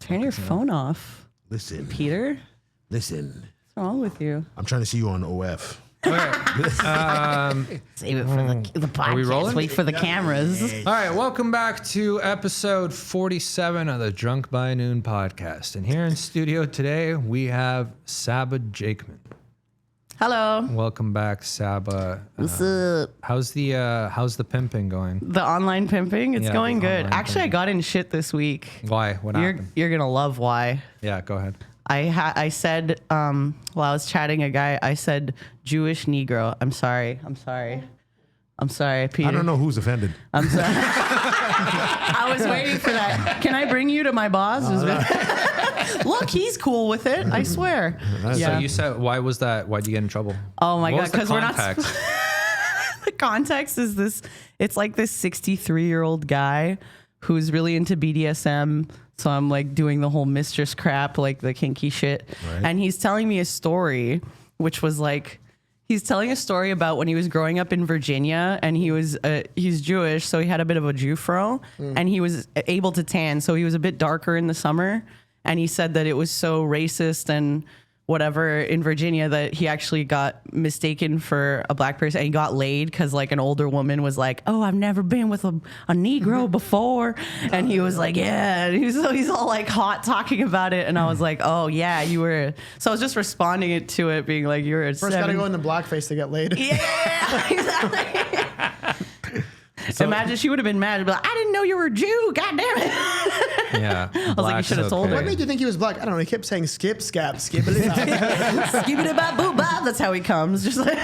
Turn your phone off. Listen. Peter? Listen. What's wrong with you? I'm trying to see you on OF. Okay. Save it for the podcast. Are we rolling? Wait for the cameras. All right, welcome back to episode 47 of the Drunk by Noon podcast. And here in studio today, we have Saba Jakeman. Hello. Welcome back, Saba. What's up? How's the pimping going? The online pimping? It's Yeah, going the good. online Actually, I got in shit this week. Why? What happened? You're going to love why. Yeah, go ahead. I said, while I was chatting a guy, I said, Jewish Negro. I'm sorry, Peter. I don't know who's offended. I'm sorry. I was waiting for that. Can I bring you to my boss? Look, he's cool with it. I swear. So you said, why was that? Why'd you get in trouble? Oh my What God. was the Because we're not. context? The context is this. It's like this 63-year-old guy who's really into BDSM. So I'm like doing the whole mistress crap, like the kinky shit. Right. And he's telling me a story, which was like, he's telling a story about when he was growing up in Virginia, and he's Jewish, so he had a bit of a Jew fro, and he was able to tan, so he was a bit darker in the summer. And he said that it was so racist and whatever in Virginia that he actually got mistaken for a black person, and he got laid because like an older woman was like, "Oh, I've never been with a Negro before," and he was like, "Yeah," and he's all like hot talking about it, and I was like, "Oh yeah, you were." So I was just responding to it, being like, "You're a First, gotta go into blackface to get laid. Yeah, exactly. Imagine she would have been mad. She'd be like, "I didn't know you were a Jew. God damn it." Yeah. I was like, you should have told her. What made you think he was black? I don't know. He kept saying skip, scap, skibbity. Skibbity-bop-boo-bop. That's how he comes. Just like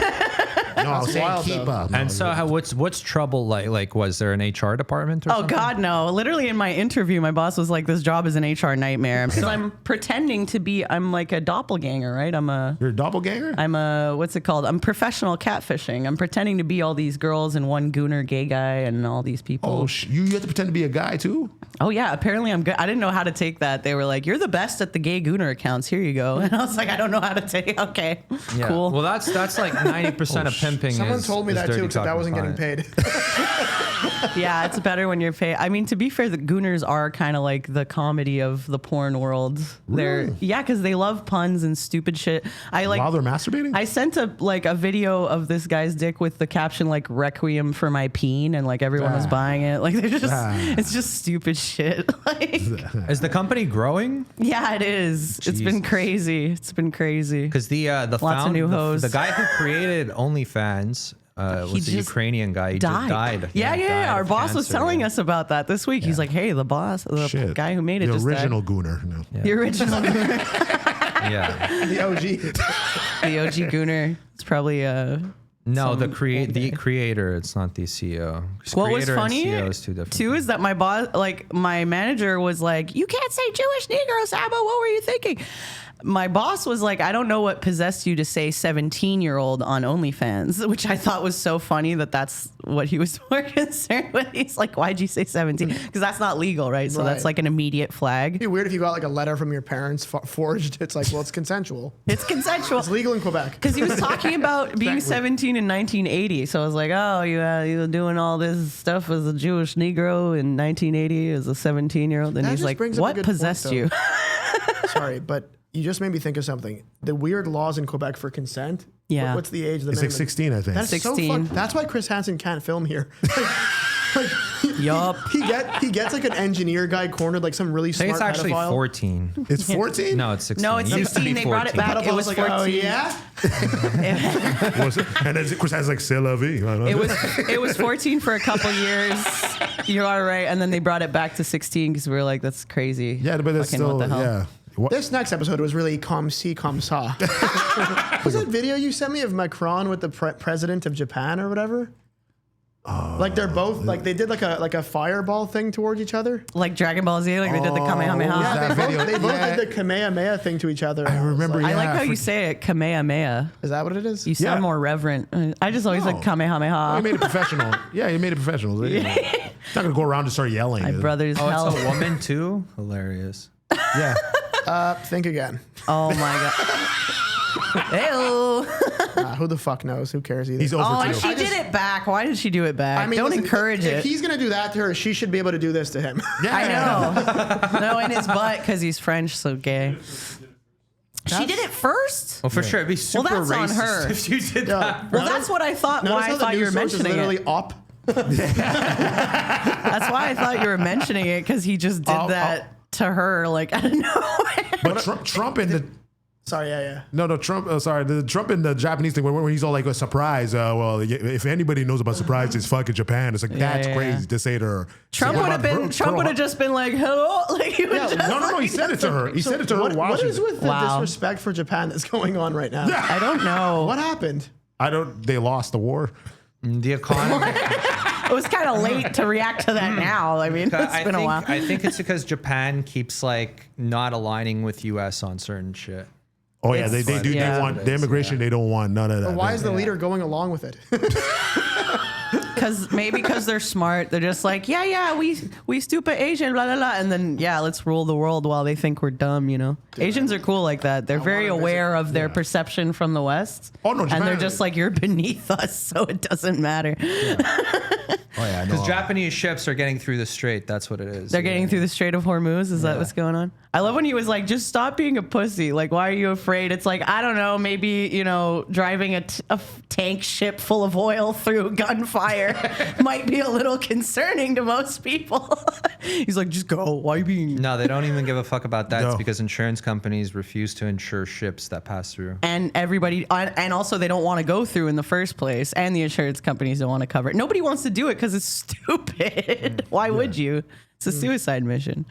No, I was saying wild, keep though. up. And so what's trouble like? Like, was there an HR department or oh something? God, no. Literally in my interview, my boss was like, "This job is an HR nightmare." Because I'm pretending to be, I'm like a doppelganger, right? You're a doppelganger? What's it called? I'm professional catfishing. I'm pretending to be all these girls and one gooner gay guy and all these people. Oh, you have to pretend to be a guy too? Oh yeah, apparently I'm good. I didn't know how to take that. They were like, "You're the best at the gay gooner accounts. Here you go." And I was like, "I don't know how to take. Okay, Yeah. cool." Well, that's like 90% of pimping. Someone told me is that too, dirty except I talking wasn't getting client. paid. Yeah, it's better when you're paid. I mean, to be fair, the gooners are kind of like the comedy of the porn world. Really? Yeah, because they love puns and stupid shit. While they're masturbating? I sent a video of this guy's dick with the caption like "Requiem for my peen," and like everyone was buying it. Like they're just, it's just stupid shit. Like, Is the company growing? yeah, it is. It's been Jesus. crazy. It's been crazy. Because the Lots of new hoes. the guy who created OnlyFans was the just Ukrainian guy. He just died. Yeah. Died Our of boss was cancer, telling yeah. us about that this week. He's like, "Hey, the guy who made it the just original died." gooner. No. Yeah. The original gooner. Yeah. The OG. The OG gooner. It's probably No, Some the old guy. creator. It's not the CEO. What was Creator and funny CEO is two different too is that my boss, like my manager, was like, "You can't say Jewish Negro, Saba. What were you thinking?" My boss was like, "I don't know what possessed you to say 17-year-old on OnlyFans," which I thought was so funny that that's what he was more concerned with. He's like, "Why'd you say 17?" Because that's not legal, right? So that's Right. like an immediate flag. It'd be weird if you got like a letter from your parents forged. It's like, well, it's consensual. It's consensual. It's legal in Quebec. Because he was talking about being 17 in 1980. So I was like, "Oh, you were doing all this stuff as a Jewish Negro in 1980 as a 17-year-old." And That he's just like, brings up a "What good point, possessed though. you?" Sorry, but you just made me think of something. The weird laws in Quebec for consent. Yeah. What's the age of the It's like minimum? 16, I think. That's 16. so That's why Chris Hansen can't film here. Like, Yup. he gets like an engineer guy cornered, like some really I think smart it's actually pedophile. 14. It's 14? No, it's 16. No, it's It used to 16. be They brought it 14. back. It was like, 14. oh yeah. And then Chris has like, c'est la vie. It was 14 for a couple years. You are right. And then they brought it back to 16 because we were like, "That's crazy." Yeah, but that's Fucking still, what the hell? yeah. What? This next episode was really comme ci, comme ça. Was that video you sent me of Macron with the president of Japan or whatever? Like they're both like they did like a fireball thing towards each other. Like Dragon Ball Z, like they did the Kamehameha. Yeah, that video? they both Yeah. did the Kamehameha thing to each other. I remember, I yeah. like how you say it, Kamehameha. Is that what it is? You sound Yeah. more reverent. I just always No. like Kamehameha. You made it professional. Yeah, you made it professional. It's not going to go around and start yelling. My brother's Oh, hell. it's a woman too? Hilarious. Yeah. Think again. Oh my god. Ew. Who the fuck knows? Who cares either? He's over Oh, and too. she did it back. Why did she do it back? Don't listen, encourage if it. he's gonna do that to her, she should be able to do this to him. I know. No, in his butt because he's French, so gay. She did it first? Well, for sure. It'd be super that's on racist her. if you did that. Well, that's what I thought. Notice Why how I the thought you were news source is mentioning literally it. up. That's why I thought you were mentioning it because he just did that to her. Like, I don't know. But Trump and the Sorry, yeah. no Trump. Sorry, the Trump and the Japanese thing where he's all like a surprise. Well, if anybody knows about surprise, it's fucking Japan. It's like that's crazy to say to her. Trump Say would have about been. her- Trump girl- would have just been like, "Hello," like he would just. No. He said it to her. He said it to her. What is with the Wow. disrespect for Japan that's going on right now? I don't know. What happened? They lost the war. The economy. It was kind of late to react to that now. I mean, it's been a while. I think it's because Japan keeps like not aligning with U.S. on certain shit. Oh yeah, they do. yeah. They want the immigration. They don't want none of that. Why is the leader going along with it? Because they're smart. They're just like, yeah, we stupid Asian, blah blah blah, and then let's rule the world while they think we're dumb. You know, Asians are cool like that. They're very aware of their perception from the West. Oh, no, and Japan- they're just like, you're beneath us, so it doesn't matter. Oh yeah, Because Japanese ships are getting through the strait. That's what it is. They're getting through the Strait of Hormuz. Is that what's going on? I love when he was like, just stop being a pussy. Like, why are you afraid? It's like, I don't know, maybe, driving a tank ship full of oil through gunfire might be a little concerning to most people. He's like, just go. Why are you being... No, they don't even give a fuck about that. No. It's because insurance companies refuse to insure ships that pass through. And everybody, and also they don't want to go through in the first place. And the insurance companies don't want to cover it. Nobody wants to do it because it's stupid. Why would you? It's a suicide mission.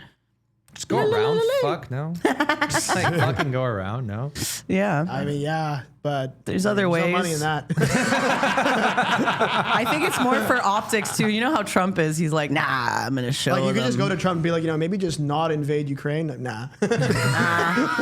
Just go around. Fuck, no. Just like fucking go around, no. Yeah. I mean, yeah, but There's other no ways. money in that. I think it's more for optics too. You know how Trump is? He's like, nah, I'm gonna show Like you could them. just go to Trump and be like, maybe just not invade Ukraine. Nah.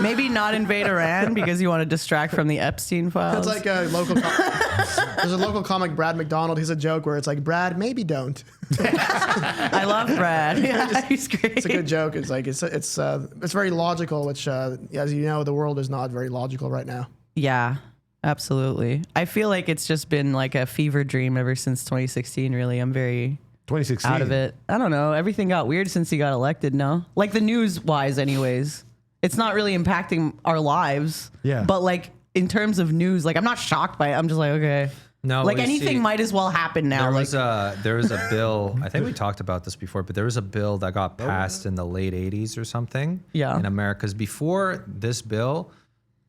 Maybe not invade Iran because you want to distract from the Epstein files. It's like a local. There's a local comic, Brad McDonald. He's a joke where it's like, Brad, maybe don't. I love Brad. Yeah, he's great. It's a good joke. It's like it's very logical, which as you know, the world is not very logical right now. Yeah, absolutely. I feel like it's just been like a fever dream ever since 2016. Really, I'm very 2016 out of it. I don't know. Everything got weird since he got elected. No, like the news wise, anyways. It's not really impacting our lives. Yeah. But like in terms of news, like I'm not shocked by it. I'm just like, okay. No, Like well, you anything see, might as well happen now. There was a bill. I think we talked about this before, but there was a bill that got passed in the late '80s or something. Yeah. In America's before this bill,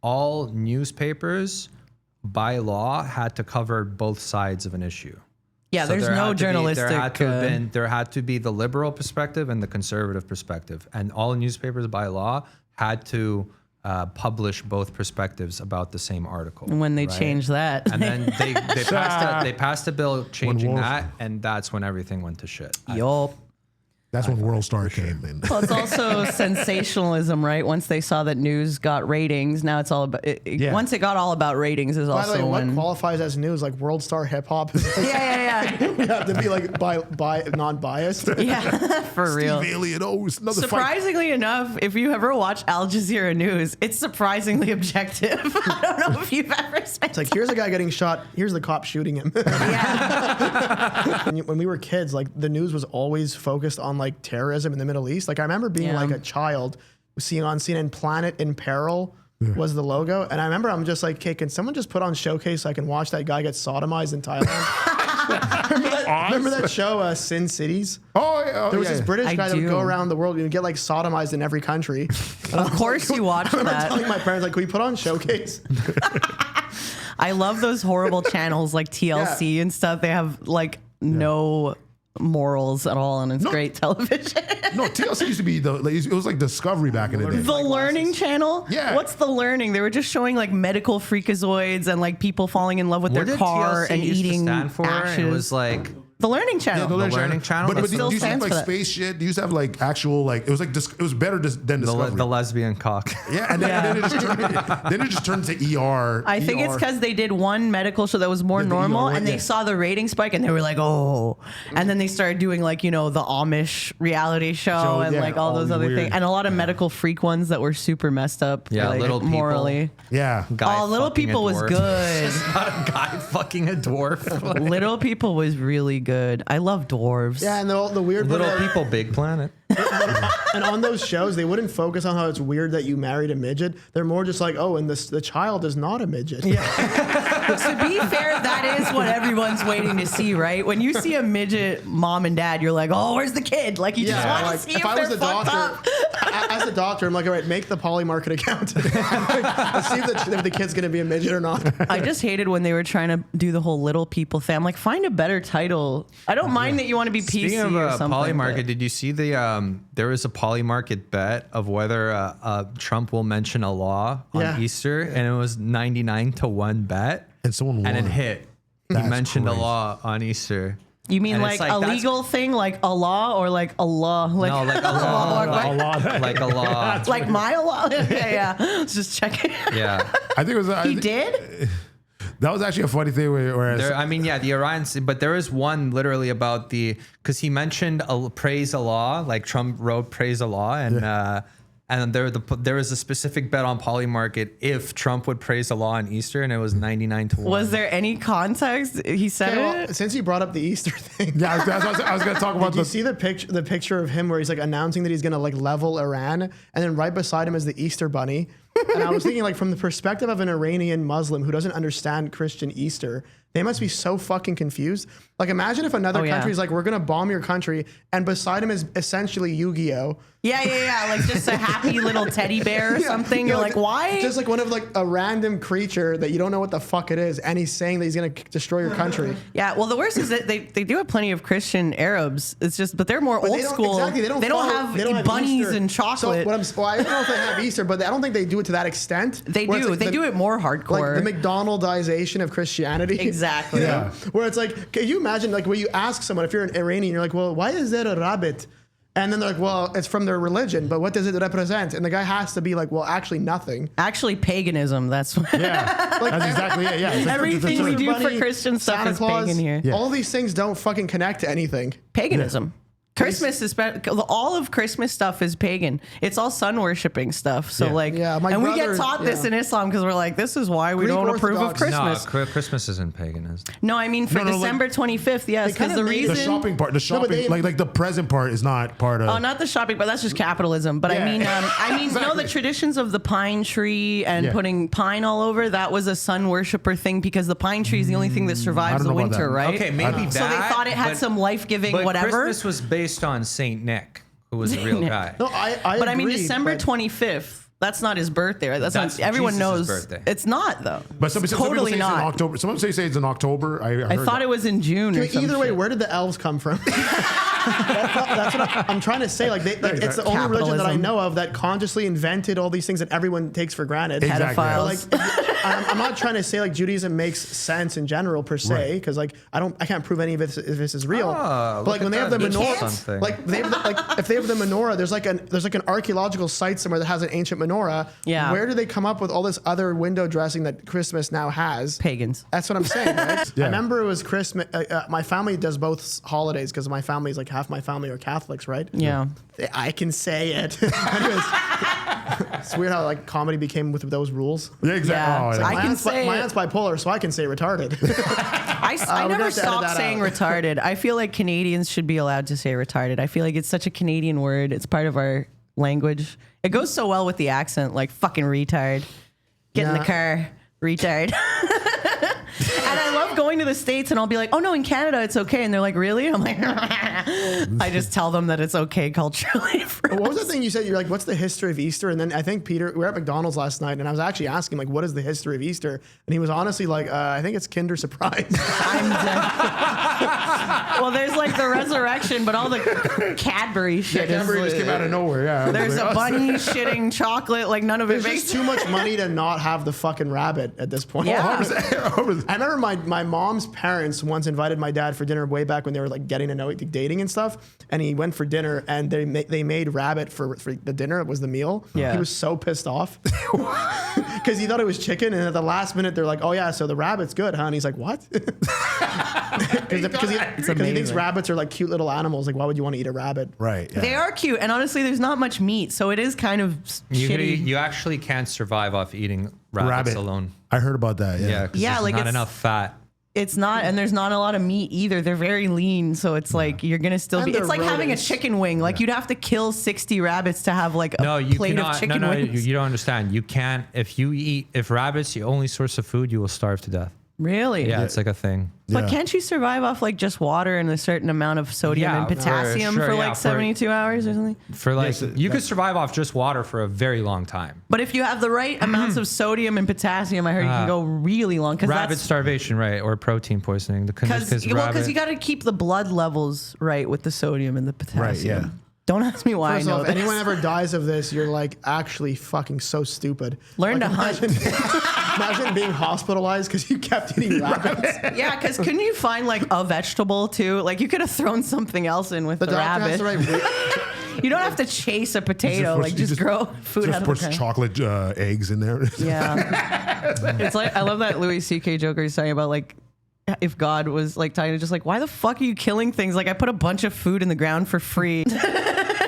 all newspapers by law had to cover both sides of an issue. Yeah, So there's there no had to be- journalistic. there had to be the liberal perspective and the conservative perspective, and all newspapers by law had to publish both perspectives about the same article. when they right? change that. And then they passed a bill changing that, and that's when everything went to shit. Yup. That's when World Star came in. Well, it's also sensationalism, right? Once they saw that news got ratings, now it's all about. Yeah. Once it got all about ratings, is By the also way, what when. qualifies as news? Like World Star Hip Hop? Yeah. We have to be like non-biased. Yeah, for real. Steve Alien, it's another fight. Surprisingly enough, if you ever watch Al Jazeera News, it's surprisingly objective. I don't know if you've ever spent. It's like, here's a guy getting shot. Here's the cop shooting him. Yeah. When we were kids, like the news was always focused on like terrorism in the Middle East. Like I remember being like a child seeing on CNN Planet in Peril was the logo. And I remember I'm just like, okay, can someone just put on Showcase so I can watch that guy get sodomized in Thailand? remember that show, Sin Cities? Oh, yeah. There was this British I guy that would do. go around the world and he'd get like sodomized in every country. And Of course you watched I remember that. telling my parents, like, can we put on Showcase? I love those horrible channels like TLC and stuff. They have like no morals at all, and it's great television. No, TLC used to be it was like Discovery back in the day. The Learning Channel? Yeah. What's The Learning? They were just showing like medical freakazoids and like people falling in love with What their did car TLC and used to eating stand for? ashes. It was like The Learning Channel. The Learning Channel? But That do you still used to have stands like for that. space shit? Do you used to have like actual like it was like it was better than Discovery. The lesbian cock. Yeah, and then it just turned to ER. I think it's because they did one medical show that was more The normal, ER one, and they yeah. saw the rating spike, and they were like, "Oh!" And then they started doing like the Amish reality show and yeah, like all those these other weird- things, and a lot of medical freak ones that were super messed up. Yeah, like, Little People. morally. Yeah. Guy Oh, Little fucking a People was dwarf. good. It's not a guy fucking a dwarf. Little People was really good. I love dwarves. Yeah, and the weird Little part, People, Big Planet. and on those shows, they wouldn't focus on how it's weird that you married a midget. They're more just like, oh, and the child is not a midget. To be fair, that is what everyone's waiting to see, right? When you see a midget mom and dad, you're like, "Oh, where's the kid?" Like you just want to like see if I was they're the fucked doctor, up. as a doctor, I'm like, all right, make the Polymarket account. Let's see if the kid's gonna be a midget or not. I just hated when they were trying to do the whole Little People thing. I'm like, find a better title. I don't mind that you want to be PC Speaking of or something. Polymarket, but- did you see there was a Polymarket bet of whether Trump will mention a law on Yeah. Easter, and it was 99-1 bet, And someone and it won. hit. He That's mentioned crazy. a law on Easter. You mean And like it's like, a that's- legal thing, like a law, or like Allah? Like, No, like a law. Like a law. like my law? Yeah. Just checking. Yeah. I think it was. He did? That was actually a funny thing. Whereas The Orion, but there is one literally about because he mentioned praise Allah, like Trump wrote praise Allah, and there was a specific bet on Polymarket if Trump would praise Allah on Easter, and it was 99-1. Was there any context? He said Okay, well, it. since you brought up the Easter thing, yeah, I was going to talk about did you see the picture of him where he's like announcing that he's gonna like level Iran, and then right beside him is the Easter bunny. And I was thinking, like, from the perspective of an Iranian Muslim who doesn't understand Christian Easter, they must be so fucking confused. Like, imagine if another country is like, we're gonna bomb your country, and beside him is essentially Yu-Gi-Oh. Yeah. Like just a happy little teddy bear or something. Yeah, You're like, why? Just like one of like a random creature that you don't know what the fuck it is, and he's saying that he's gonna destroy your country. Yeah, well, the worst is that they do have plenty of Christian Arabs. It's just, but they're more But old they don't- school. Exactly, they don't have bunnies Easter. and chocolate. So I don't know if they have Easter, but I don't think they do it to that extent. They where it's do. like They do it more hardcore. Like the McDonaldization of Christianity. Exactly. You know? Where it's like, can you imagine like where you ask someone, if you're an Iranian, you're like, well, why is there a rabbit? And then they're like, well, it's from their religion, but what does it represent? And the guy has to be like, well, actually nothing. Actually, paganism. That's what. Yeah, Like, that's exactly it. Yeah, it's like- Everything we it's do like- for Christian stuff Santa is Claus, pagan here. Yeah. all these things don't fucking connect to anything. Paganism. Christmas is all of Christmas stuff is pagan. It's all sun worshipping stuff. So Yeah. like, Yeah, my and we brother- get taught this yeah. in Islam because we're like, this is why we Greek don't approve of Orthodox. Christmas. No, Christmas isn't paganism. No, I mean for No, like- December 25th. Yes, They kinda because the made the reason. shopping part, the shopping, they- like the present part is not part of. Oh, not the shopping, but that's just capitalism. But Yeah. I mean, no, Exactly. the traditions of the pine tree and Yeah. putting pine all over, that was a sun worshiper thing because the pine tree is the only thing that I survives don't the know about winter, that. right? Okay, maybe that. So they thought it had but- some life-giving but whatever. Christmas was based on Saint Nick, who was a real Nick. guy. No, I But I mean, agree, December but- 25th. That's not his birthday, right? That's That's not, everyone Jesus' knows. birthday. It's not though. But some people totally say it's in not. October. Some say it's in October. I heard I thought it was in June. Or some Either way, shit. where did the elves come from? that's what I'm trying to say. Like, it's the only religion that I Capitalism. know of that consciously invented all these things that everyone takes for granted. Exactly. Pedophiles. But, like, I'm not trying to say like Judaism makes sense in general per se, Right. because like I can't prove any of it if this is real. Ah, but like look when at they have the that. You menorah, can't? Something. like they have like if they have the menorah, there's like an archaeological site somewhere that has an ancient menorah. Yeah. Where do they come up with all this other window dressing that Christmas now has? Pagans. That's what I'm saying. Right? Yeah. I remember it was Christmas. My family does both holidays because my family is like half my family are Catholics, right? Yeah. I can say it. Anyways, it's weird how like comedy became with those rules. Yeah, exactly. Yeah. Oh, It's yeah. like- I can aunt's say my it. aunt's bipolar, so I can say retarded. I we're gonna never have to edit stopped that saying out. retarded. I feel like Canadians should be allowed to say retarded. I feel like it's such a Canadian word. It's part of our language. It goes so well with the accent, like fucking retard. Get in the Yeah. car, retard. And I love going to the States and I'll be like, oh no, in Canada it's okay. And they're like, really? I'm like, I just tell them that it's okay culturally. For What was us. the thing you said? You're like, what's the history of Easter? And then I think Peter, we were at McDonald's last night, and I was actually asking like, what is the history of Easter? And he was honestly like, I think it's Kinder Surprise. I'm dead. Well, there's like the resurrection, but all the Cadbury shit Cadbury just is. came out of nowhere. Yeah. There's a bunny shitting chocolate. Like none of it There's makes just too much money to not have the fucking rabbit at this point. Yeah. I remember my mom's parents once invited my dad for dinner way back when they were like getting to know, like, dating and stuff. And he went for dinner and they made rabbit for the dinner. It was the meal. Yeah. He was so pissed off because he thought it was chicken. And at the last minute, they're like, oh yeah, so the rabbit's good, huh? And he's like, what? Because he thinks rabbits are like cute little animals. Like, why would you want to eat a rabbit? Right. Yeah. They are cute, and honestly, there's not much meat, so it is kind of shitty. You actually can't survive off eating rabbits alone. I heard about that. Yeah. Yeah, 'cause Yeah, there's like not it's- enough fat. It's not, and there's not a lot of meat either. They're very lean, so it's like you're gonna still And be. they're It's like having a rodents. chicken wing. Like you'd have to kill 60 rabbits to have like a No, you plate cannot. of chicken no, wings. you don't understand. You can't. If rabbits the only source of food, you will starve to death. Really? Yeah, it's like a thing. But Yeah. can't you survive off like just water and a certain amount of sodium Yeah, and potassium sure, for yeah, like 72 hours or something? For like, Yes, you could survive off just water for a very long time. But if you have the right amounts of sodium and potassium, I heard you can go really long. Because Rabbit starvation, right, or protein poisoning. Because you got to keep the blood levels right with the sodium and the potassium. Right, yeah. Don't ask me why First I know off, this. anyone ever dies of this, you're like actually fucking so stupid. Learn Like, to hunt. Imagine being hospitalized because you kept eating rabbits. Yeah, because couldn't you find like a vegetable too? Like you could have thrown something else in with the, doctor has rabbit. to write You don't have to chase a potato. push- Like you just grow food Just out of puts the ground. chocolate eggs in there. Yeah. It's like I love that Louis C.K. joke where he's talking about like if God was like talking to just like, why the fuck are you killing things? Like I put a bunch of food in the ground for free.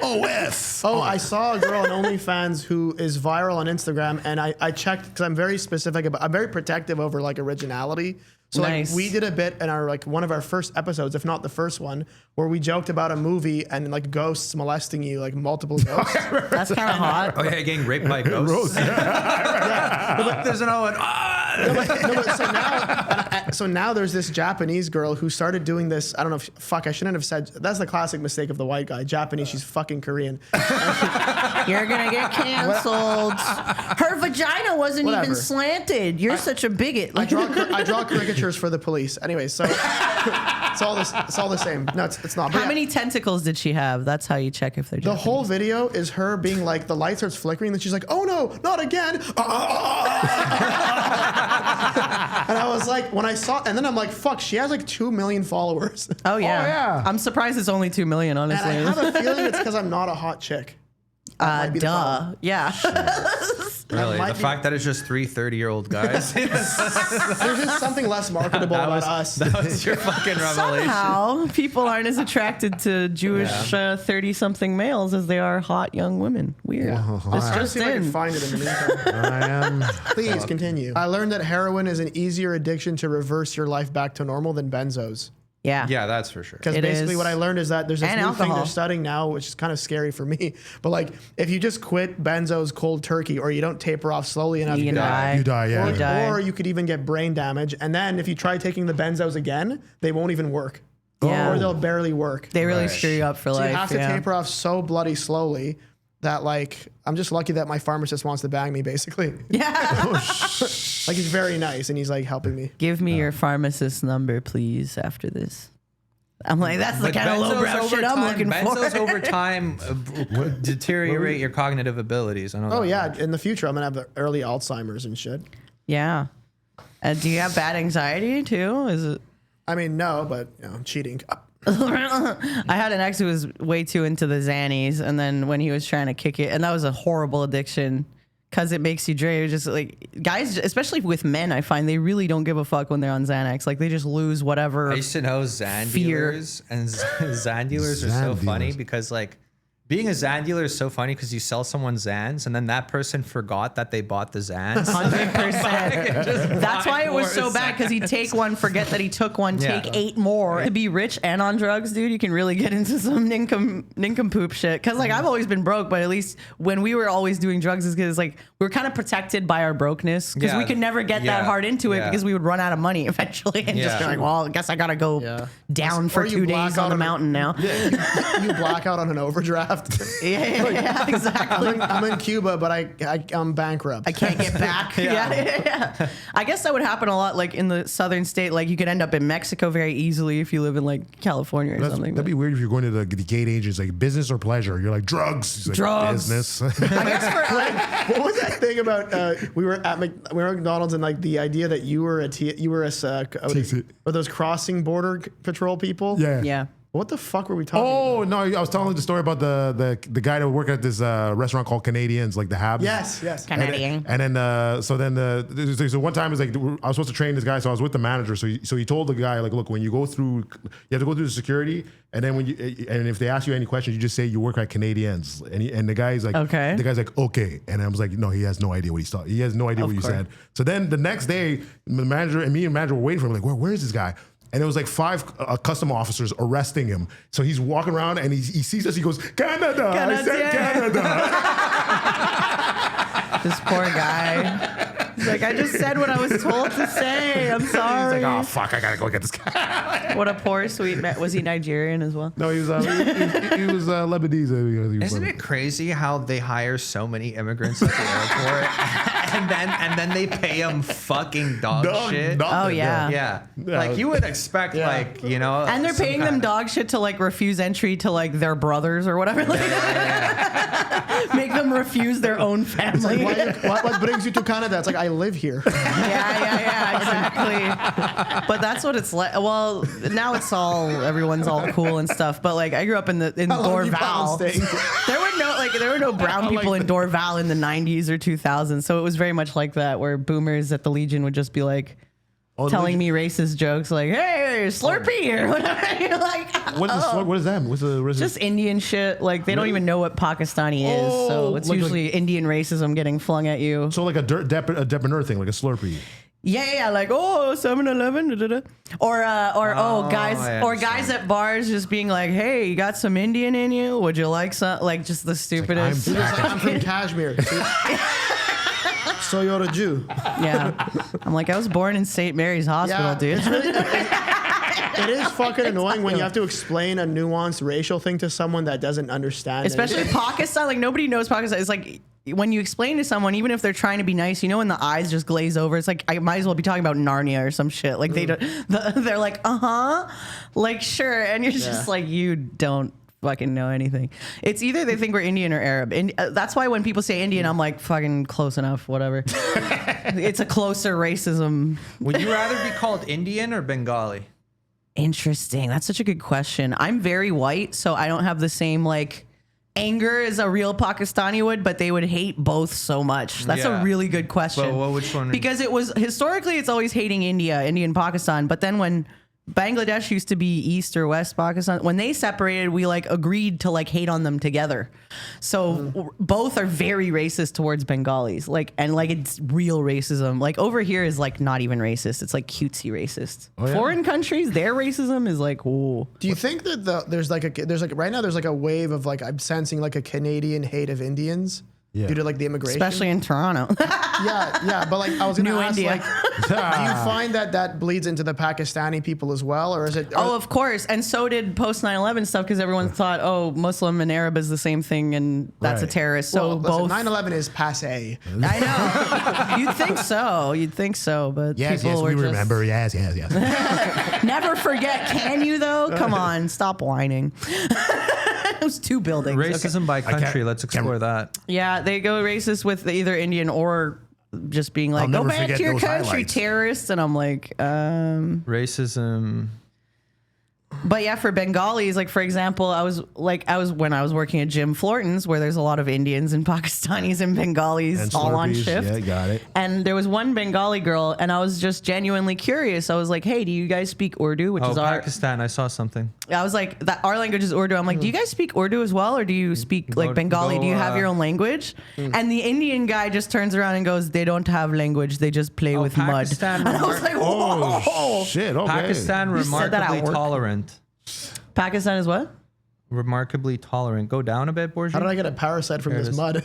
OS. Oh, I saw a girl on OnlyFans who is viral on Instagram, and I checked because I'm very specific about. I'm very protective over like originality. So Nice. like we did a bit in our like one of our first episodes, if not the first one, where we joked about a movie and like ghosts molesting you, like multiple ghosts. That's kind of hot. Oh yeah, getting raped by ghosts. Rose. Look, there's an Owen. No, but so now there's this Japanese girl who started doing this. I don't know if I shouldn't have said. That's the classic mistake of the white guy. Japanese, she's fucking Korean. You're gonna get canceled. Her vagina wasn't Whatever. even slanted. You're such a bigot. I draw caricatures for the police. Anyway, so it's all the same. No, it's not. But How yeah, many tentacles did she have? That's how you check if they're the Japanese. whole video is her being like, the light starts flickering, then she's like, "Oh no, not again!" And I was like, when I saw, and then I'm like, "Fuck!" She has like 2 million followers. Oh yeah. yeah. I'm surprised it's only 2 million. And Honestly. I have a feeling it's because I'm not a hot chick. That might be the Duh. problem. Yeah. Really, might the be- fact that it's just 3 30-year-old guys. There's just something less marketable about us. That was your fucking revelation. Somehow, people aren't as attracted to Jewish 30-something males as they are hot young women. Weird. It's I'm trying to just see if I can in. find it in the meantime. I am. Please continue. I learned that heroin is an easier addiction to reverse your life back to normal than benzos. Yeah. Yeah, that's for sure. Because It basically is. what I learned is that there's this And new thing alcohol. they're studying now, which is kind of scary for me. But like, if you just quit benzos cold turkey, or you don't taper off slowly enough, You you can die. die. You die, yeah. Or, You die. or you could even get brain damage. And then if you try taking the benzos again, they won't even work. Yeah. Or they'll barely work. They really Right. screw you up for So life. you have to yeah. taper off so bloody slowly that like, I'm just lucky that my pharmacist wants to bang me basically. Yeah. Like he's very nice and he's like helping me. Give me your pharmacist number, please, after this. I'm like, that's the But kind of benzos lowbrow over shit I'm time- looking Benzos for. over time deteriorate your cognitive abilities. I know. Oh that. yeah, in the future I'm gonna have early Alzheimer's and shit. Yeah. Do you have bad anxiety too? Is it? I mean, no, but you know, I'm cheating. I had an ex who was way too into the Xannies, and then when he was trying to kick it, and that was a horrible addiction because it makes you drink. It was just like guys, especially with men, I find they really don't give a fuck when they're on Xanax. Like they just lose whatever. I used to know Xan Fear. dealers, and Xan dealers are so Xan funny dealers. because like being a Xan dealer is so funny because you sell someone Xans and then that person forgot that they bought the Xans. 100%. That's why it was so bad because he'd take one, forget that he took one, Yeah. take 8 more. To be rich and on drugs, dude, you can really get into some nincompoop shit. Because like I've always been broke, but at least when we were always doing drugs, is because like we were kind of protected by our brokenness because we Yeah. could never get that Yeah. hard into it Yeah. because we would run out of money eventually and just be Yeah. like, well, I guess I gotta go Yeah. down Or for you 2 black days out on the on a- mountain now. You black out on an overdraft. left. Yeah, exactly. I'm in Cuba, but I'm bankrupt. I can't get back. Yeah. I guess that would happen a lot, like in the southern state. Like you could end up in Mexico very easily if you live in like California or something. That'd be weird if you're going to the gate agents, like business or pleasure. You're like drugs. He's like, Drugs. Business. I guess for like, What was that thing about? We were at McDonald's, and like the idea that you were or those crossing border patrol people. yeah. What the fuck were we talking about? Oh no! I was telling the story about the guy that worked at this restaurant called Canadians, like the Habs. Yes. Canadian. And then there's one time it's like I was supposed to train this guy, so I was with the manager. So he told the guy like, look, when you go through, you have to go through the security, and then and if they ask you any questions, you just say you work at Canadians. And the guy's like, okay. The guy's like, okay. And I was like, no, he has no idea what he's talking. He has no idea what you said. So then the next day, the manager and manager were waiting for him. Like, where is this guy? And it was like 5 custom officers arresting him. So he's walking around and he sees us. He goes, Canada. I said Canada. This poor guy. He's like, I just said what I was told to say. I'm sorry. He's like, oh, fuck, I got to go get this guy. What a poor, sweet man. Was he Nigerian as well? No, he was Lebanese. Isn't it crazy how they hire so many immigrants at the airport and then they pay them fucking dog shit? Oh, yeah. Yeah. Like you would expect like, you know. And they're paying them dog shit to like refuse entry to like their brothers or whatever. Make them refuse their own family. What brings you to Canada? It's like, I live here. Yeah, exactly. But that's what it's like. Well, now everyone's all cool and stuff. But like, I grew up in Dorval. There were no brown people in Dorval in the 90s or 2000s. So it was very much like that, where boomers at the Legion would just be like, telling me racist jokes like, hey, Slurpee or whatever. You're like, what is that? What's the just Indian shit. Like they don't even know what Pakistani is. So it's usually Indian racism getting flung at you. So like a debonair thing, like a Slurpee. Yeah, like 7-Eleven, or guys at bars just being like, hey, you got some Indian in you? Would you like some? Like just the stupidest. I'm from Kashmir. So you're a Jew. Yeah. I'm like, I was born in St. Mary's Hospital, dude. It is fucking annoying when you have to explain a nuanced racial thing to someone that doesn't understand. Especially Pakistan. Like, nobody knows Pakistan. It's like, when you explain to someone, even if they're trying to be nice, you know, when the eyes just glaze over, it's like, I might as well be talking about Narnia or some shit. Like, they're like, like, sure. And you're just like, you don't fucking know anything. It's either they think we're Indian or Arab. And that's why when people say Indian, I'm like, fucking close enough, whatever. It's a closer racism. Would you rather be called Indian or Bengali? Interesting. That's such a good question. I'm very white, so I don't have the same like anger as a real Pakistani would, but they would hate both so much. That's a really good question. Well, which one? Because it was historically, it's always hating India and Pakistan. But then when Bangladesh used to be East or West Pakistan, when they separated, we like agreed to like hate on them together. So both are very racist towards Bengalis, like, and like it's real racism. Like over here is like not even racist. It's like cutesy racist. Foreign countries, their racism is like, ooh. Do you think that there's like right now there's like a wave of like, I'm sensing like a Canadian hate of Indians? Yeah. Due to like the immigration, especially in Toronto. yeah. But like I was gonna ask, India. like, do you find that bleeds into the Pakistani people as well, or is it? Oh, of course. And so did post 9/11 stuff, because everyone thought, oh, Muslim and Arab is the same thing, and that's a terrorist. So both. 9/11 is passé. I know. You'd think so, but people were we just remember. Yes. Never forget. Can you though? Come on, stop whining. It was 2 buildings. Racism by country. Let's explore that. Yeah, they go racist with either Indian or just being like, go back to your country, highlights. Terrorists. And I'm like, racism. But yeah, for Bengalis, like for example, I was when I was working at Jim Florton's, where there's a lot of Indians and Pakistanis and Bengalis And all on Slurpees. shift. Yeah, got it. And there was one Bengali girl, and I was just genuinely curious. I was like, "Hey, do you guys speak Urdu?" Which is Pakistan. I saw something. I was like, that our language is Urdu. I'm like, do you guys speak Urdu as well, or do you speak like Bengali? Do you have your own language? And the Indian guy just turns around and goes, "They don't have language. They just play with Pakistan mud." And I was like, "Whoa!" Oh shit! Okay. Pakistan said that at remarkably work. tolerant. Pakistan is what? Remarkably tolerant. Go down a bit, Borgia. How did I get a parasite from this mud?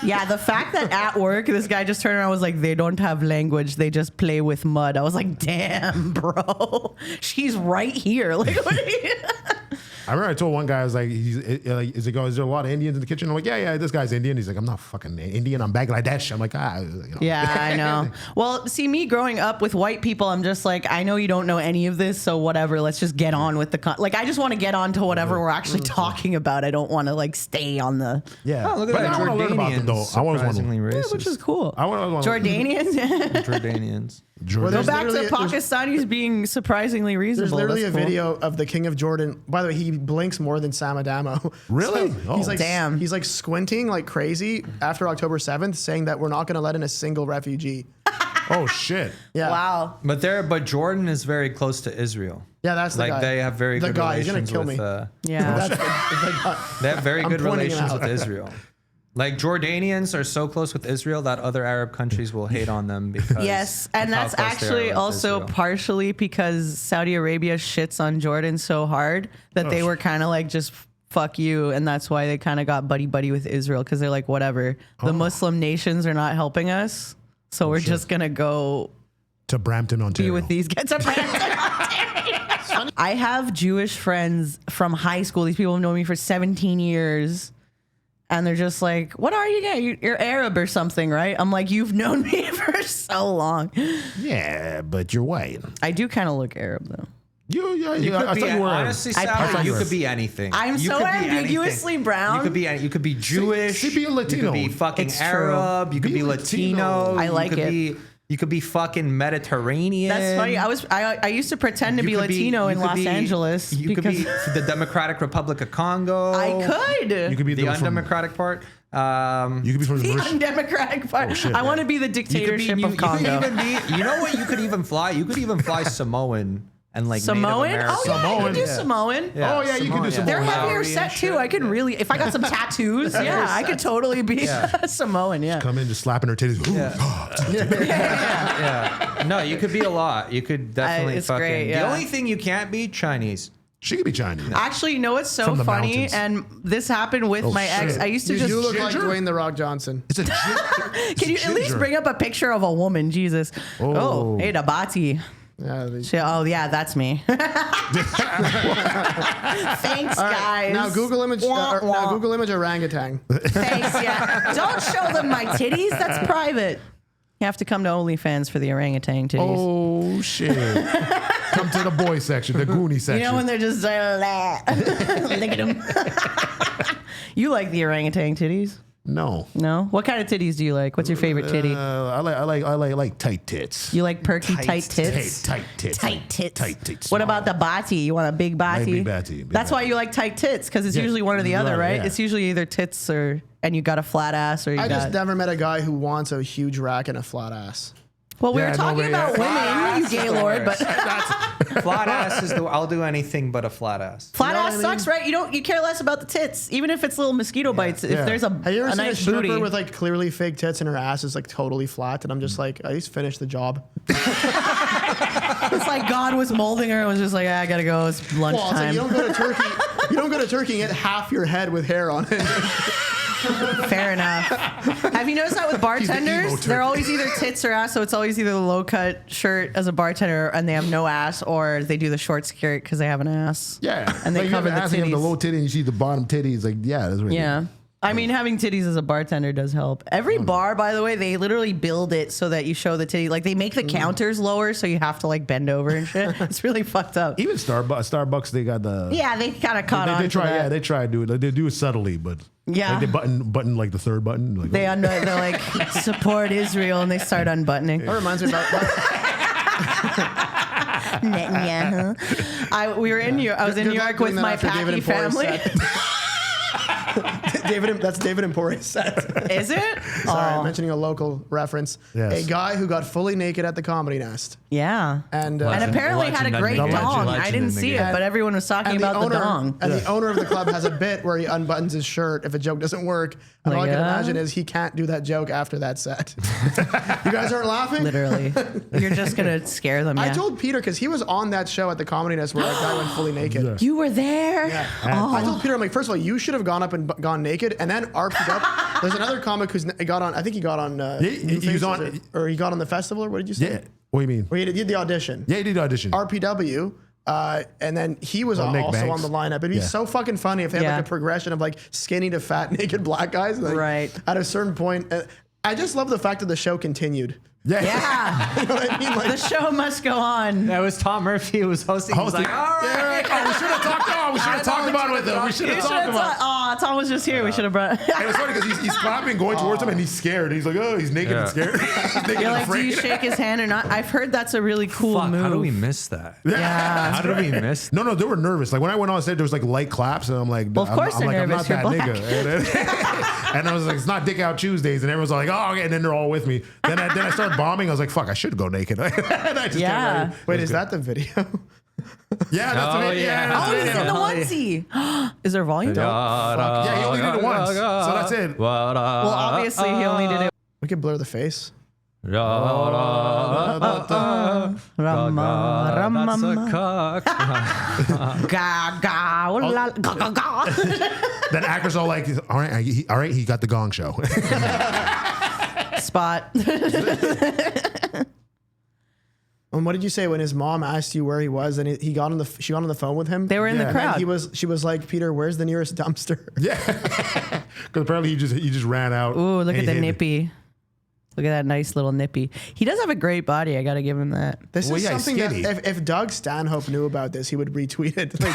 Yeah, the fact that at work this guy just turned around and was like, "They don't have language. They just play with mud." I was like, "Damn, bro, she's right here." Like, what are you? I remember I told one guy, I was like, is there a lot of Indians in the kitchen? I'm like, yeah, this guy's Indian. He's like, I'm not fucking Indian. I'm Bangladesh. I'm like, Yeah, I know. Well, see, me growing up with white people, I'm just like, I know you don't know any of this, so whatever. Let's just get on with the I just want to get on to whatever we're actually talking about. I don't want to like stay on the yeah. Oh, look at that. I want to learn about them though. I always want to. Racist. which is cool. Jordanians. Jordanians. Go back to Pakistanis being surprisingly reasonable. There's literally That's a cool. video of the King of Jordan. By the way, he blinks more than Sam Adamo. Really? So he's like, damn. He's like squinting like crazy after October 7th, saying that we're not going to let in a single refugee. Oh shit. Yeah. Wow. But Jordan is very close to Israel. Yeah, that's the Like guy. they have very the good guy. He's relations gonna kill with. me. Yeah. That's the guy. They have very I'm good pointing him relations out. with Israel. Like Jordanians are so close with Israel that other Arab countries will hate on them because Yes, of and how that's close they are actually with also Israel. partially because Saudi Arabia shits on Jordan so hard that they were kind of like just fuck you, and that's why they kind of got buddy with Israel because they're like whatever. The Muslim nations are not helping us, so we're just gonna go To Brampton, Ontario. be with these guys. To Brampton, Ontario. I have Jewish friends from high school. These people have known me for 17 years. And they're just like, what are you again? You're Arab or something, right? I'm like, you've known me for so long. Yeah, but you're white. I do kind of look Arab, though. You I could thought be, you were. honestly, I Sally, pass. you could be anything. I'm You so could be ambiguously anything. brown. You could be Jewish. See, be a Latino. You could be fucking It's true. Arab. You could Be be Latino. Latino. I like you could it. You could be fucking Mediterranean. That's funny. I used to pretend to You be could Latino you in could Los be- Angeles. You could because be the Democratic Republic of Congo. I could. You could be The from, undemocratic part. You could be from The the Mauritius. undemocratic part. shit, I yeah. want to be the You could be. dictatorship You of could Congo. even be. You know what? You could even fly. You could even fly Samoan and like Samoan? Native Oh, American. yeah, I could do Yeah. Samoan. Yeah, Oh, yeah, you can do Samoan. They're Yeah. heavier Maori set and too. shit. I could really, if I got some tattoos, yeah, I could totally be Samoan. Yeah. Come in just slapping her titties. Ooh, Yeah. No, you could be a lot. You could definitely it's fucking. great, yeah. The only thing you can't be Chinese. She could be Chinese. Actually, you know what's so From the funny? mountains. And this happened with my ex. shit. I used to You just. do look like Ginger? Dwayne the Rock Johnson. It's a Can you at least bring up a picture of a woman? Jesus. Oh, hey, Dabati. Yeah, Oh, yeah, that's me. Thanks, guys. now Google image. Wah, wah. Now Google image orangutan. Thanks, yeah. Don't show them my titties. That's private. You have to come to OnlyFans for the orangutan titties. Oh shit! Come to the boy section, the Goonie section. You know when they're just look at them. You like the orangutan titties? no. No. What kind of titties do you like? What's your favorite titty? I like tight tits. You like perky tight tits? Tight tits. Tight tits. Tight tits. What about the bati? You want a big bati? big bati, big That's why bati. you like tight tits because it's Yeah, usually one or the other, right? yeah. It's usually either tits or and you got a flat ass or you I got. just never met a guy who wants a huge rack and a flat ass. Well, we Yeah, were no, talking but about yeah. women, you Gaylord, but Flat ass is the. I'll do anything but a flat ass. flat You know ass what I mean? sucks, right? You care less about the tits, even if it's little mosquito bites. If Yeah. there's a Have you ever seen nice a stripper booty, with like clearly fake tits and her ass is like totally flat? And I'm just like, at least finish the job. it's like God was molding her and was just like, I gotta go. It's Well, it's like lunchtime. you don't go to Turkey. You don't go to Turkey and get half your head with hair on it. Fair enough. Have you noticed that with emo bartenders? turkey. They're always either tits or ass, so it's always either the low cut shirt as a bartender and they have no ass, or they do the short skirt because they have an ass. Yeah, And they like cover you the have the titties. low titty, and you see the bottom titty. It's like, yeah, that's right. Yeah. I mean, having titties as a bartender does help. Every bar, by the way, they literally build it so that you show the titty. Like they make the counters lower, so you have to like bend over and shit. It's really fucked up. Even Starbucks, they got the. Yeah, they kind of caught on. They try. to that. Yeah, they try to do it. Like, they do it subtly, but Yeah. like they button like the third button. Like, They're like support Israel, and they start unbuttoning. That reminds me about. Netanyahu. I was in New York with my Paki family. That's David Empori's set. Is it? Sorry, Oh, I'm mentioning a local reference. Yes. A guy who got fully naked at the Comedy Nest. yeah. And And apparently had a legend great in the dong. legend I didn't in the see game. it, but everyone was talking about the dong. And the owner of the club has a bit where he unbuttons his shirt if a joke doesn't work. And all I can imagine is he can't do that joke after that set. You guys aren't laughing? Literally. You're just going to scare them. I Yeah. told Peter because he was on that show at the Comedy Nest where that guy went fully naked. You were there? Yeah. Oh. I told Peter, I'm like, first of all, you should have gone up and gone naked and then RP'd up. There's another comic who's got on, I think he got on, he was on- or he got on the festival, or what did you say? yeah. What do you mean? Or he did the audition. Yeah, he did the audition. RPW And then he was Nick also Banks. on the lineup. It'd be so fucking funny if they had Yeah. like a progression of like skinny to fat, naked black guys. Like, Right. At a certain point, I just love the fact that the show continued. Yeah. Yeah. You know what I mean? Like, The show must go on. That was Tom Murphy who was hosting. He was like, all right. Oh, we should have talked. Oh, we should have talked about it with him. We should have talked about it. Oh, Tom was just here. We should have brought. And it's funny because he's clapping, going towards him, and he's scared. He's like, oh, he's naked and scared. He's naked You're and like, do you afraid. shake his hand or not? I've heard that's a really cool Fuck, move. how do we miss that? Yeah. How did we miss that? No, they were nervous. Like when I went on stage, there was like light claps, and I'm like, Well, of course I'm they're like, nervous. I'm not that You're nigga. And I was like, it's not Dick Out Tuesdays, and everyone's like, oh, okay. And then they're all with me. Then I started bombing. I was like, fuck, I should go naked. And I just Yeah. get ready. wait, is that the video? Yeah, that's Oh, it. yeah. that's Oh, the he's video. in the onesie. Is there volume? Yeah, he only did it once, so that's it. Well, obviously he only did it. We could blur the face. That's a cock. Ga ga ooh la, ga ga ga. Then actors all like, all right, he got the Gong Show. Spot. And what did you say when his mom asked you where he was and she got on the phone with him? They were in the Yeah. crowd. She was like, Peter, where's the nearest dumpster? Yeah, because apparently he just ran out. Ooh, look and at he the hid. nippy. Look at that nice little nippy. He does have a great body. I got to give him that. This Well, is yeah, he's something that skinny. if Doug Stanhope knew about this, he would retweet it. Like,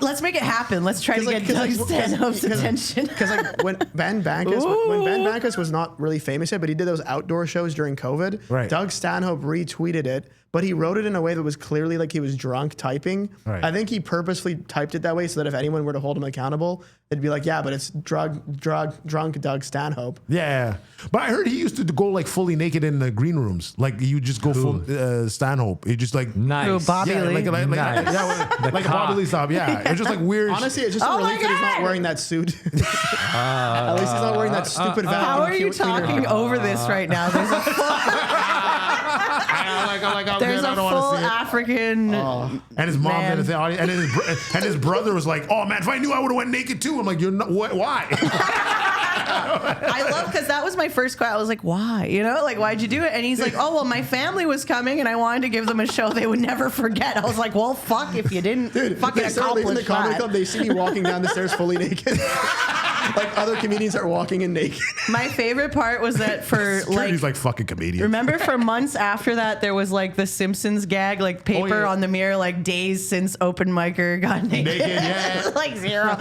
Let's make it happen. Let's try to get Doug Stanhope's attention. Because like when Ben Bankus was not really famous yet, but he did those outdoor shows during COVID. Right. Doug Stanhope retweeted it, but he wrote it in a way that was clearly like he was drunk typing. Right. I think he purposefully typed it that way so that if anyone were to hold him accountable, it'd be like, yeah, but it's drunk Doug Stanhope. Yeah, but I heard he used to go like fully naked in the green rooms. Like he would just go full Stanhope. He just like Nice. Ooh, Bobby yeah, Lee. like a Bobby Lee style. Yeah, it was just like weird. Honestly, it's just Oh a my relief that he's not God. wearing that suit. At least he's not wearing that stupid vacuum How are you cleaner. talking over this right now? There's a full African. and his mom's Man. in the audience, and his brother was like, "Oh man, if I knew, I would have went naked too." I'm like, "You're not. Why?" I love because that was my first question. I was like, why? You know, like, why'd you do it? And he's like, oh, well, my family was coming and I wanted to give them a show they would never forget. I was like, well, fuck if you didn't fucking They start accomplish in the comedy that. club. They see me walking down the stairs fully naked. Like other comedians are walking in naked. My favorite part was that for He's like fucking comedian. remember for months after that, there was like the Simpsons gag, like paper yeah. on the mirror, like days since open micer got naked. Naked, yeah. Like 0.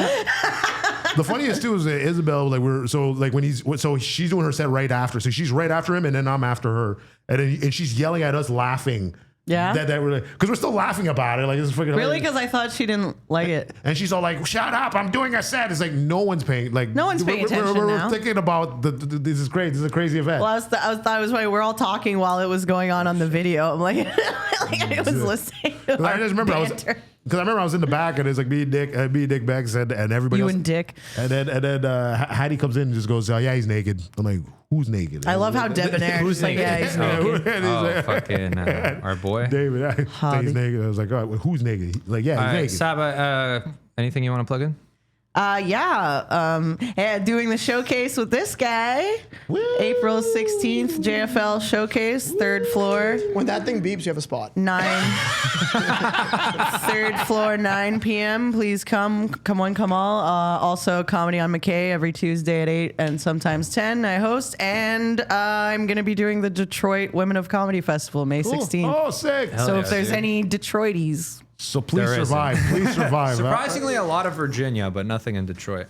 The funniest too is that Isabel, so she's doing her set right after. So she's right after him, and then I'm after her, and she's yelling at us, laughing. Yeah? that we're because we're still laughing about it. Like this is freaking Really? hilarious. Because I thought she didn't like it. And she's all like, "Shut up! I'm doing a set." It's like no one's paying. Like No one's paying attention We're now. thinking about this is great. This is a crazy event. Well, I thought it was funny. We're all talking while it was going on the video. I'm like, I was listening. To I just remember I was in the back, and it's like me, Dick Bex, and everybody You else. and Dick. And then Hattie comes in and just goes, "Oh yeah, he's naked." I'm like, "Who's naked?" I love how debonair. Who's like, yeah, he's naked. And he's Oh, like, fucking our boy. David, I say he's naked. I was like, "All right, who's naked?" He's like, "Yeah, All he's right, naked." Saba, anything you want to plug in? Doing the showcase with this guy. April 16th, JFL showcase, 3rd floor, When that thing beeps, you have a spot. 3rd floor, 9 p.m. Please come one, come all. Also, Comedy on McKay every Tuesday at 8 and sometimes 10. I host, and I'm going to be doing the Detroit Women of Comedy Festival May 16th. Oh, sick! So yeah, if there's dude. any Detroities, So please There isn't. survive. Please survive. Surprisingly, a lot of Virginia, but nothing in Detroit.